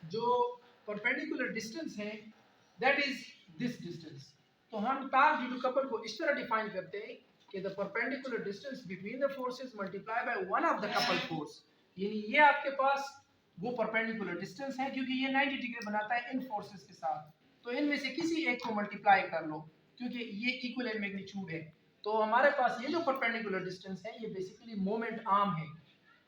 जो perpendicular distance है that is this distance. तो हम टार्क ड्यू टू कपल को इस तरह डिफाइन करते हैं कि the perpendicular distance between the forces multiply by one of the couple force, यानी ये आपके पास वो परपेंडिकुलर डिस्टेंस है क्योंकि ये 90 डिग्री बनाता है इन फोर्सेस के साथ। तो इनमें से किसी एक को मल्टीप्लाई कर लो क्योंकि ये इक्वल इन मैग्नीट्यूड है। तो हमारे पास ये जो परपेंडिकुलर डिस्टेंस है ये बेसिकली मोमेंट आर्म है।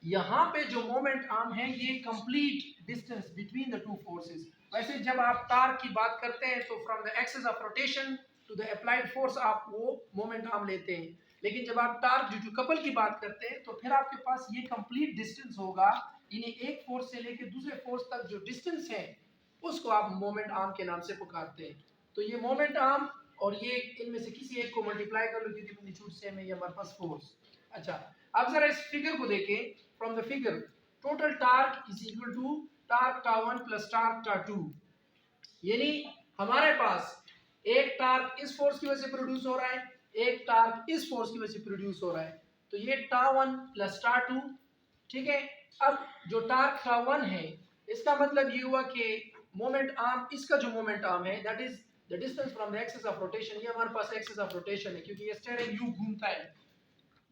यहाँ पे जो मोमेंट आर्म है ये complete distance between the two forces. वैसे जब आप टार्क की बात करते हैं तो from the axis of rotation to the applied force आप वो मोमेंट आर्म लेते हैं, लेकिन जब आप टार्क ड्यू टू कपल की बात करते हैं तो फिर आपके पास ये कंप्लीट डिस्टेंस होगा, यानी एक फोर्स से लेकर दूसरे फोर्स तक जो डिस्टेंस है उसको आप मोमेंट आर्म के नाम से पुकारते हैं। तो ये मोमेंट आर्म और ये इनमें से किसी एक को मल्टीप्लाई कर लो क्योंकि मैग्नीट्यूड सेम है, ये हमारे पास फोर्स। अच्छा, अब जरा इस फिगर को देखें। From the figure total torque is equal to torque टा1 प्लस टार्क टा2, यानी हमारे पास एक टार्क इस फोर्स की वजह से प्रोड्यूस हो रहा है, एक टार्क इस फोर्स की वजह से प्रोड्यूस हो रहा है। तो ये टा1 प्लस टा2, ठीक है। अब जो टार्क टा1 है इसका मतलब ये हुआ कि मोमेंट आर्म, इसका जो मोमेंट आर्म है that is the distance from the axis of rotation. ये हमारे पास एक्सिस ऑफ रोटेशन है क्योंकि ये स्टीयरिंग यू घूमता है।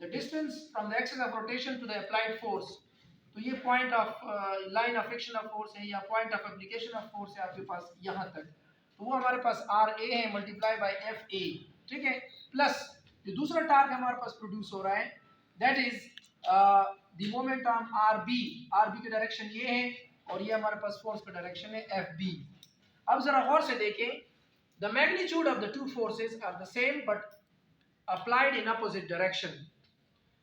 The distance from the axis of rotation to the applied force, तो ये point of line of friction of force है या point of application of force है आपके पास यहाँ तक। तो वो हमारे पास आर ए है मल्टीप्लाई बाय एफ ए, ठीक है। प्लस जो दूसरा टार्क हमारे पास प्रोड्यूस हो रहा है that is the moment arm R B. R B की डायरेक्शन ये है और ये हमारे पास फोर्स का डायरेक्शन है एफ बी। अब जरा गौर से देखें, the magnitude of the two forces are the same but applied in opposite direction.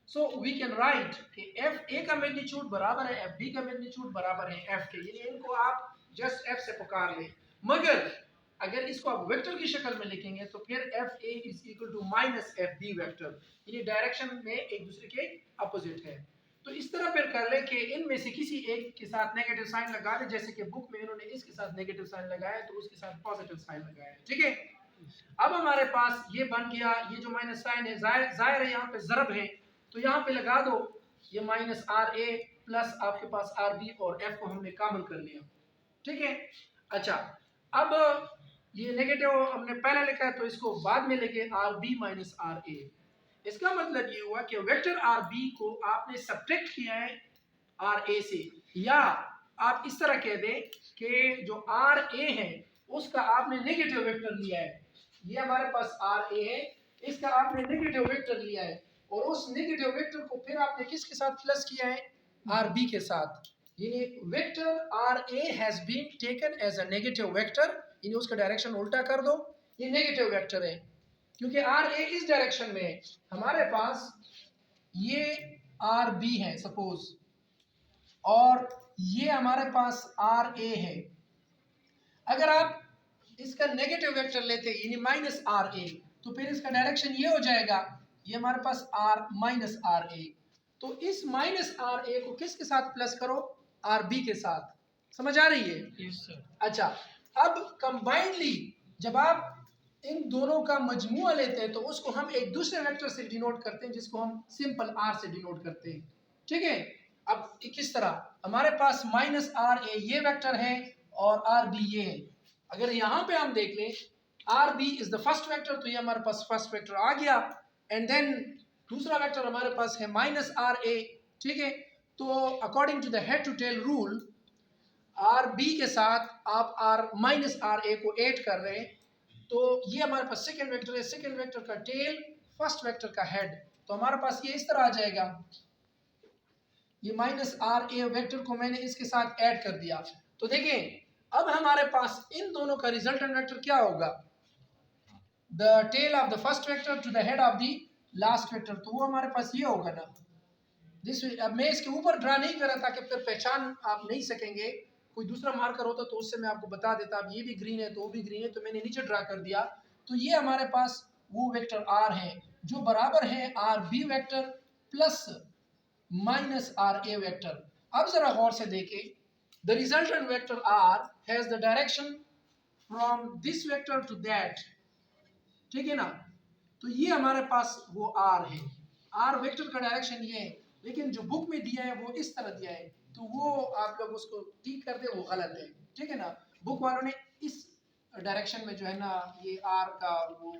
So we can write कि एफ ए का मैग्नीट्यूड बराबर है एफ बी का मैग्नीट्यूड बराबर है एफ के, यानी इनको आप जस्ट एफ से पुकार लें। मगर अगर इसको आप वेक्टर की शक्ल में लिखेंगे तो फिर F A is equal to minus F B vector, यानी डायरेक्शन में एक दूसरे के अपोजिट है। तो इस तरह फिर कर ले कि इनमें से किसी एक के साथ नेगेटिव साइन लगा दे, जैसे कि बुक में इन्होंने इसके साथ नेगेटिव साइन लगाया तो उसके साथ पॉजिटिव साइन लगाया, ठीक है। अब हमारे पास ये बन गया, ये जो माइनस साइन है जाहिर है यहाँ पे ज़रब है तो यहाँ पे लगा दो ये माइनस आर ए प्लस आपके पास आर बी और एफ को हमने कामल कर लिया, ठीक है। अच्छा, अब ये नेगेटिव हमने पहले लिखा है तो इसको बाद में लेके आर बी माइनस आर ए। इसका मतलब ये हुआ कि वेक्टर आर बी को आपने सब्ट्रैक्ट किया है आर ए से, या आप इस तरह कह दें कि जो आर ए है उसका आपने नेगेटिव वेक्टर लिया है। ये हमारे पास आर ए है, इसका आपने नेगेटिव वेक्टर लिया है और उस नेगेटिव वेक्टर को फिर आपने किसके साथ प्लस किया है, आर बी के साथ। यानी vector R A has been taken as a negative vector, यानी उसका डायरेक्शन उल्टा कर दो, ये नेगेटिव वेक्टर है क्योंकि आर ए इस डायरेक्शन में है। हमारे पास ये आर बी है सपोज और ये हमारे पास आर ए है। अगर आप इसका नेगेटिव वेक्टर लेते हैं यानी माइनस आर ए तो फिर इसका डायरेक्शन ये हो जाएगा, ये हमारे पास आर माइनस आर ए। तो इस माइनस आर ए को किसके साथ प्लस करो, आर बी के साथ। समझ आ रही है? Yes sir. अच्छा, अब कंबाइंडली जब आप इन दोनों का मजमुआ लेते हैं तो उसको हम एक दूसरे वेक्टर से डिनोट करते हैं जिसको हम सिंपल आर से डिनोट करते हैं, ठीक है। अब किस तरह, हमारे पास माइनस आर ए ये वेक्टर है और आर बी ये है। अगर यहाँ पे हम देख लें R B is the first vector तो ये हमारे पास फर्स्ट वेक्टर आ गया, एंड देन दूसरा वेक्टर हमारे पास है माइनस आर ए, ठीक है। तो according to the head to tail rule R B के साथ आप आर माइनस आर ए को ऐड कर रहे हैं तो ये हमारे पास सेकेंड वेक्टर है, सेकेंड वेक्टर का टेल फर्स्ट वेक्टर का हेड। तो हमारे पास ये इस तरह आ जाएगा, ये माइनस आर ए वेक्टर को मैंने इसके साथ ऐड कर दिया। तो देखें अब हमारे पास इन दोनों का रिजल्टेंट वेक्टर क्या होगा, the tail of the first vector to the head of the last vector, तो वो हमारे पास ये होगा ना। अब मैं इसके ऊपर ड्रा नहीं कर रहा ताकि फिर पहचान आप नहीं सकेंगे, कोई दूसरा मार्कर होता तो उससे मैं आपको बता देता। अब ये भी ग्रीन है तो वो भी ग्रीन है तो मैंने नीचे ड्रा कर दिया। तो ये हमारे पास वो वेक्टर आर है जो बराबर है R B vector plus minus R A vector. अब जरा गौर से देखें, the resultant vector R has the direction from this vector to that, ठीक है ना। तो ये हमारे पास वो आर है, आर वेक्टर का डायरेक्शन ये है, लेकिन जो बुक में दिया है वो इस तरह दिया है। तो वो आप लोग उसको ठीक कर दे, वो गलत है, ठीक है ना। बुक वालों ने इस डायरेक्शन में जो है ना ये आर का वो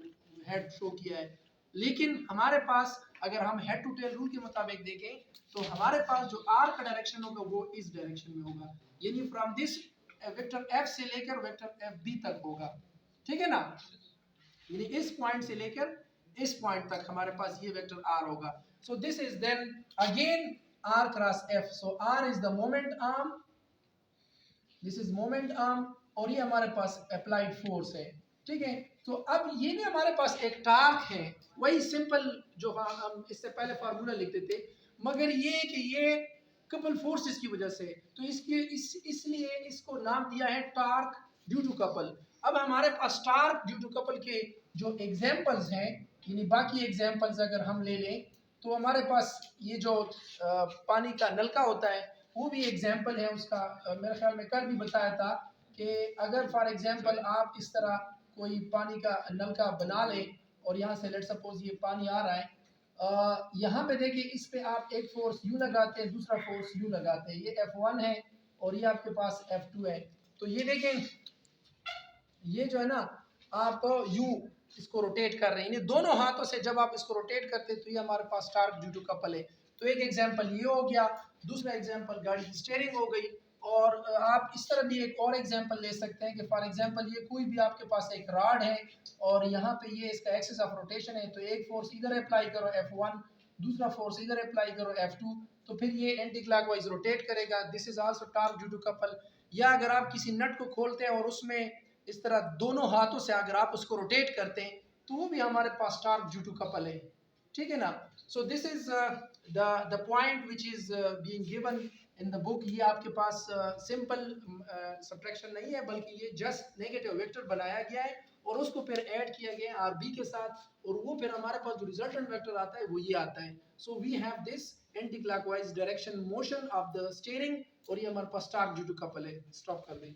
हेड शो किया है, लेकिन हमारे पास अगर हम हेड टू टेल रूल के मुताबिक देखें तो हमारे पास जो आर का डायरेक्शन होगा वो इस डायरेक्शन में होगा, यानी फ्रॉम दिस वेक्टर एफ से लेकर वेक्टर एफ बी तक होगा, ठीक है ना। यानी इस पॉइंट से लेकर इस पॉइंट तक हमारे पास ये वेक्टर आर होगा। So this is then again R cross F, so R is the moment arm, this is moment arm, और ये हमारे पास अप्लाइड फोर्स है, ठीक है। तो अब ये भी हमारे पास एक टार्क है, वही सिंपल जो हम इससे पहले फार्मूला लिखते थे, मगर ये कि ये कपल फोर्सेस की वजह से, तो इसलिए इसको नाम दिया है टार्क ड्यू टू कपल। अब हमारे पास टार्क ड्यू टू कपल के जो एग्जांपल्स हैं, यानी बाकी एग्जांपल्स अगर हम ले लें तो हमारे पास ये जो पानी का नलका होता है वो भी एग्जाम्पल है उसका। मेरे ख्याल में कल भी बताया था कि अगर फॉर एग्जांपल आप इस तरह कोई पानी का नलका बना लें और यहाँ से लेट सपोज ये पानी आ रहा है, यहाँ पे देखिए इस पे आप एक फोर्स यू लगाते हैं, दूसरा फोर्स यू लगाते हैं, ये F1 है और ये आपके पास F2 है। तो ये देखें, ये जो है ना आप यू इसको रोटेट कर रहे हैं, दोनों हाथों से जब आप इसको रोटेट करते हैं तो ये हमारे पास टार्क ड्यू टू कपल है। तो एक एग्जांपल ये हो गया, दूसरा एग्जांपल गाड़ी की स्टीयरिंग हो गई, और आप इस तरह भी एक और एग्जांपल ले सकते हैं कि फॉर एग्जांपल ये कोई भी आपके पास एक रॉड है और यहाँ पे ये इसका एक्सिस ऑफ रोटेशन है, तो एक फोर्स इधर अप्लाई करो F1, दूसरा फोर्स इधर अप्लाई करो F2, तो फिर ये एंटी क्लॉकवाइज रोटेट करेगा, this is also torque due to couple. या अगर आप किसी नट को खोलते हैं और उसमें इस तरह दोनों हाथों से अगर आप उसको रोटेट करते हैं तो वो भी हमारे पास टार्क ड्यू टू कपल है, ठीक है ना। सो this is the point which is being given in the book. ये आपके पास सिंपल सब्ट्रैक्शन नहीं है, बल्कि ये जस्ट नेगेटिव वेक्टर बनाया गया है और उसको फिर ऐड किया गया है आर बी के साथ, और वो फिर हमारे पास जो रिजल्टेंट वेक्टर आता है वो ये आता है। So we have this anti clockwise direction motion of the steering, और ये हमारे पास टार्क ड्यू टू कपल है। स्टॉप कर दें।